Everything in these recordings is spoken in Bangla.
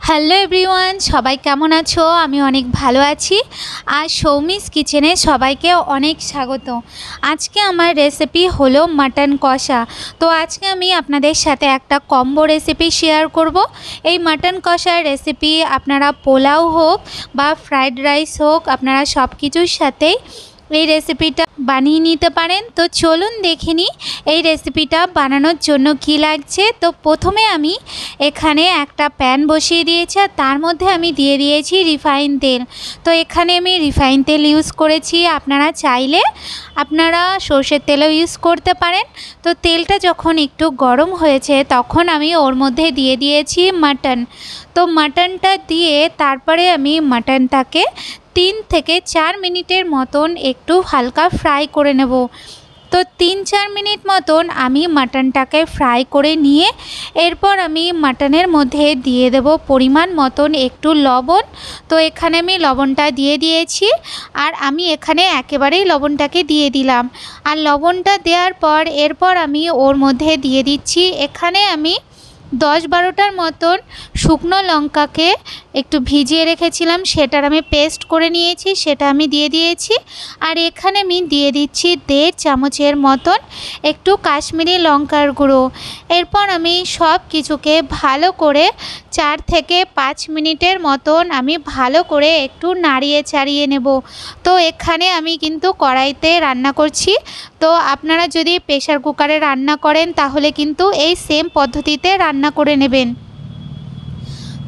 হ্যালো এভরিওয়ান, সবাই কেমন আছো? আমি অনেক ভালো আছি। আর সৌমিস কিচেনে সবাইকে অনেক স্বাগত। আজকে আমার রেসিপি হলো মাটন কষা। তো আজকে আমি আপনাদের সাথে একটা কম্বো রেসিপি শেয়ার করব। এই মাটন কষার রেসিপি আপনারা পোলাও হোক বা ফ্রাইড রাইস হোক, আপনারা সব কিছুর সাথেই এই রেসিপিটা বানিয়ে নিতে পারেন। তো চলুন দেখে নিই এই রেসিপিটা বানানোর জন্য কি লাগছে। তো প্রথমে আমি এখানে একটা প্যান বসিয়ে দিয়েছি আর তার মধ্যে আমি দিয়ে দিয়েছি রিফাইন তেল। তো এখানে আমি রিফাইন তেল ইউজ করেছি, আপনারা চাইলে আপনারা সর্ষের তেলও ইউজ করতে পারেন। তো তেলটা যখন একটু গরম হয়েছে তখন আমি ওর মধ্যে দিয়ে দিয়েছি মাটন। তো মাটনটা দিয়ে তারপরে আমি মাটনটাকে 3 থেকে 4 মিনিটের মতন একটু হালকা ফ্রাই করে নেব। তো 3-4 মিনিট মতন আমি মাটনটাকে ফ্রাই করে নিয়ে এরপর আমি মাটনের মধ্যে দিয়ে দেব পরিমাণ মতন একটু লবণ। তো এখানে আমি লবণটা দিয়ে দিয়েছি আর আমি এখানে একেবারেই লবণটাকে দিয়ে দিলাম। আর লবণটা দেওয়ার পর এরপর আমি ওর মধ্যে দিয়ে দিচ্ছি, এখানে আমি 10-12টার মতন শুকনো লঙ্কাকে একটু ভিজিয়ে রেখেছিলাম, সেটার আমি পেস্ট করে নিয়েছি, সেটা আমি দিয়ে দিয়েছি। আর এখানে আমি দিয়ে দিচ্ছি 1.5 চামচের মতন একটু কাশ্মীরি লঙ্কার গুঁড়ো। এরপর আমি সব কিছুকে ভালো করে 4 থেকে 5 মিনিটের মতন আমি ভালো করে একটু নাড়িয়ে চাড়িয়ে নেব। তো এখানে আমি কিন্তু কড়াইতে রান্না করছি। তো আপনারা যদি প্রেসার কুকারে রান্না করেন তাহলে কিন্তু এই সেম পদ্ধতিতে রান্না করে নেবেন।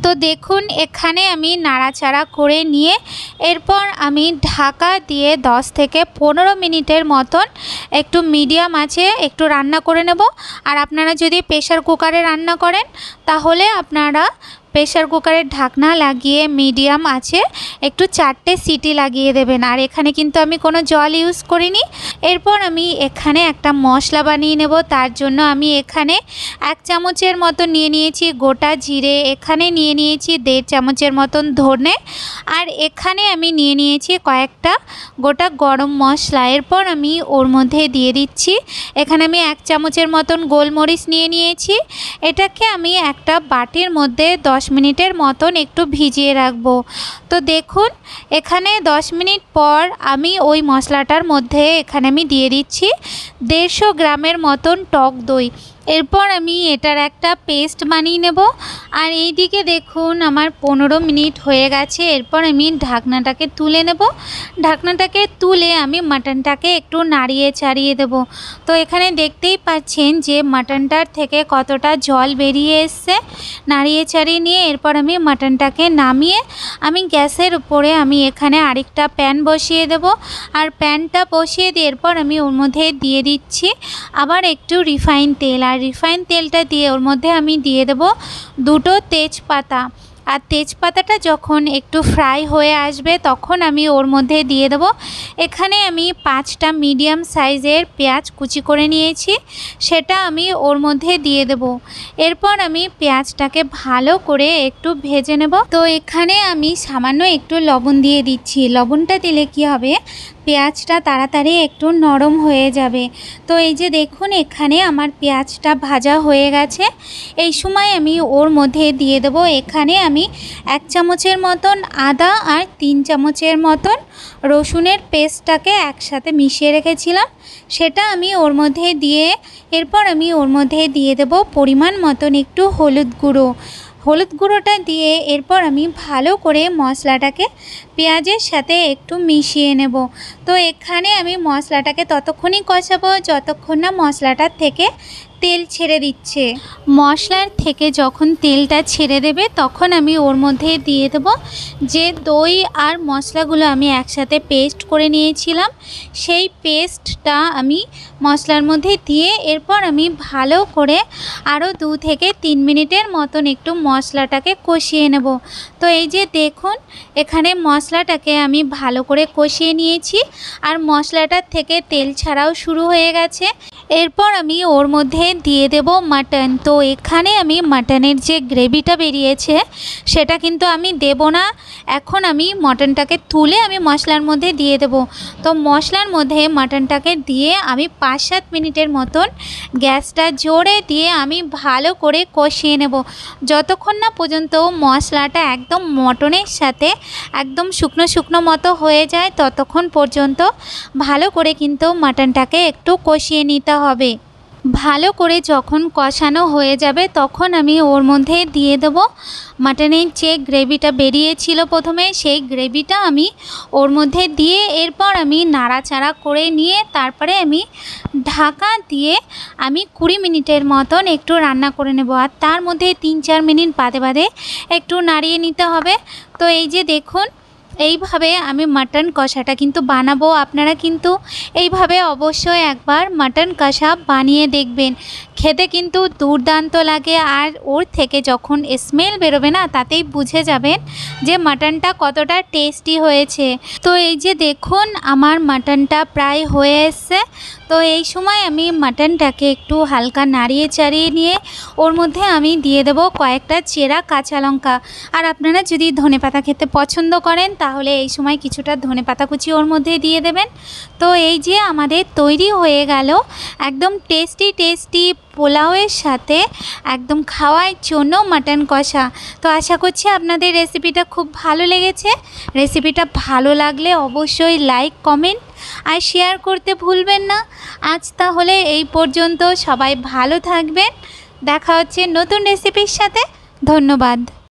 তো দেখুন এখানে আমি নাড়াচাড়া করে নিয়ে এরপর আমি ঢাকা দিয়ে 10 থেকে 15 মিনিটের মতন একটু মিডিয়াম আঁচে একটু রান্না করে নেব। আর আপনারা যদি প্রেসার কুকারে রান্না করেন তাহলে আপনারা প্রেসার কুকারের ঢাকনা লাগিয়ে মিডিয়াম আঁচে একটু 4টে সিটি লাগিয়ে দেবেন। আর এখানে কিন্তু আমি কোনো জল ইউজ করিনি। এরপর আমি এখানে একটা মশলা বানিয়ে নেব। তার জন্য আমি এখানে 1 চামচের মতো নিয়ে নিয়েছি গোটা জিরে, এখানে নিয়ে নিয়েছি 1.5 চামচের মতন ধনে, আর এখানে আমি নিয়ে নিয়েছি কয়েকটা গোটা গরম মশলা। এরপর আমি ওর মধ্যে দিয়ে দিচ্ছি, এখানে আমি 1 চামচের মতন গোলমরিচ নিয়ে নিয়েছি। এটাকে আমি একটা বাটির মধ্যে 10 মিনিটের মতন একটু ভিজিয়ে রাখবো। তো দেখুন এখানে 10 মিনিট পর আমি ওই মশলাটার মধ্যে এখানে আমি দিয়ে দিচ্ছি 150 গ্রামের মতন টক দই। এরপর আমি এটার একটা পেস্ট বানিয়ে নেব। আর এই দিকে দেখুন আমার 15 মিনিট হয়ে গেছে। এরপর আমি ঢাকনাটাকে তুলে নেব। ঢাকনাটাকে তুলে আমি মাটনটাকে একটু নাড়িয়ে চাড়িয়ে দেব। তো এখানে দেখতেই পাচ্ছেন যে মাটনটার থেকে কতটা জল বেরিয়ে এসছে। নাড়িয়ে চাড়িয়ে নিয়ে এরপর আমি মাটনটাকে নামিয়ে আমি গ্যাসের উপরে আমি এখানে আরেকটা প্যান বসিয়ে দেব। আর প্যানটা বসিয়ে দিয়ে এরপর আমি ওর মধ্যে দিয়ে দিচ্ছি আবার একটু রিফাইন তেল। আর রিফাইন তেলটা দিয়ে ওর মধ্যে আমি দিয়ে দেব 2টো তেজপাতা। আর তেজপাতাটা যখন একটু ফ্রাই হয়ে আসবে তখন আমি ওর মধ্যে দিয়ে দেব, এখানে আমি 5টা মিডিয়াম সাইজের পেঁয়াজ কুচি করে নিয়েছি, সেটা আমি ওর মধ্যে দিয়ে দেব। এরপর আমি পেঁয়াজটাকে ভালো করে একটু ভেজে নেব। তো এখানে আমি সামান্য একটু লবণ দিয়ে দিচ্ছি। লবণটা দিলে কি হবে, পেঁয়াজটা তাড়াতাড়ি একটু নরম হয়ে যাবে। তো এই যে দেখুন এখানে আমার পেঁয়াজটা ভাজা হয়ে গেছে। এই সময় আমি ওর মধ্যে দিয়ে দেব, এখানে আমি 1 চামচের মতন আদা আর 3 চামচের মতন রসুনের পেস্টটাকে একসাথে মিশিয়ে রেখেছিলাম, সেটা আমি ওর মধ্যে দিয়ে এরপর আমি ওর মধ্যে দিয়ে দেব পরিমাণ মতন একটু হলুদ গুঁড়ো। হলুদ গুঁড়োটা দিয়ে এরপর আমি ভালো করে মশলাটাকে পেঁয়াজের সাথে একটু মিশিয়ে নেব। তো এখানে আমি মশলাটাকে ততক্ষণই কষাবো যতক্ষণ না মশলাটার থেকে তেল ছেড়ে দিচ্ছে। মশলার থেকে যখন তেলটা ছেড়ে দেবে তখন আমি ওর মধ্যে দিয়ে দেব যে দই আর মশলাগুলো আমি একসাথে পেস্ট করে নিয়েছিলাম, সেই পেস্টটা আমি মশলার মধ্যে দিয়ে এরপর আমি ভালো করে আরও 2 থেকে 3 মিনিটের মতন একটু মশলাটাকে কষিয়ে নেব। তো এই যে দেখুন এখানে মশলাটাকে আমি ভালো করে কষিয়ে নিয়েছি আর মশলাটার থেকে তেল ছাড়াও শুরু হয়ে গেছে। এরপর আমি ওর মধ্যে দিয়ে দেব মাটন। তো এখানে আমি মাটনের যে গ্রেভিটা বেরিয়েছে সেটা কিন্তু আমি দেব না, এখন আমি মাটনটাকে তুলে আমি মশলার মধ্যে দিয়ে দেব। তো মশলার মধ্যে মাটনটাকে দিয়ে আমি 5-7 মিনিটের মতন গ্যাসটা জোরে দিয়ে আমি ভালো করে কষিয়ে নেব, যতক্ষণ না পর্যন্ত মশলাটা একদম মটনের সাথে একদম শুকনো শুকনো মতো হয়ে যায় ততক্ষণ পর্যন্ত ভালো করে কিন্তু মাটনটাকে একটু কষিয়ে নিতে হবে। ভালো করে যখন কষানো হয়ে যাবে তখন আমি ওর মধ্যে দিয়ে দেব মাটনের যে গ্রেভিটা বেরিয়েছিল প্রথমে, সেই গ্রেভিটা আমি ওর মধ্যে দিয়ে এরপর আমি নাড়াচাড়া করে নিয়ে তারপরে আমি ঢাকা দিয়ে আমি 20 মিনিটের মতন একটু রান্না করে নেব। আর তার মধ্যে 3-4 মিনিট বাদে বাদে একটু নাড়িয়ে নিতে হবে। তো এই যে দেখুন, এইভাবে আমি মাটন কষাটা কিন্তু বানাবো। আপনারা কিন্তু এইভাবে অবশ্যই একবার মাটন কষা বানিয়ে দেখবেন, খেতে কিন্তু দুর্দান্ত লাগে। আর ওর থেকে যখন স্মেল বেরোবে না তাতেই বুঝে যাবেন যে মাটনটা কতটা টেস্টি হয়েছে। তো এই যে দেখুন আমার মাটনটা প্রায় হয়ে এসছে। তো এই সময় আমি মাটনটাকে একটু হালকা নাড়িয়ে চাড়িয়ে নিয়ে ওর মধ্যে আমি দিয়ে দেব কয়েকটা চেরা কাঁচা লঙ্কা। আর আপনারা যদি ধনেপাতা খেতে পছন্দ করেন তাহলে এই সময় কিছুটা ধনেপাতা কুচি ওর মধ্যে দিয়ে দেবেন। তো এই যে আমাদের তৈরি হয়ে গেল একদম টেস্টি টেস্টি পোলাওয়ের সাথে একদম খাওয়ার জন্য মাটন কষা। তো আশা করছি আপনাদের রেসিপিটা খুব ভালো লেগেছে। রেসিপিটা ভালো লাগলে অবশ্যই লাইক, কমেন্ট আর শেয়ার করতে ভুলবেন না। আজ তাহলে এই পর্যন্ত, সবাই ভালো থাকবেন। দেখা হচ্ছে নতুন রেসিপির সাথে। ধন্যবাদ।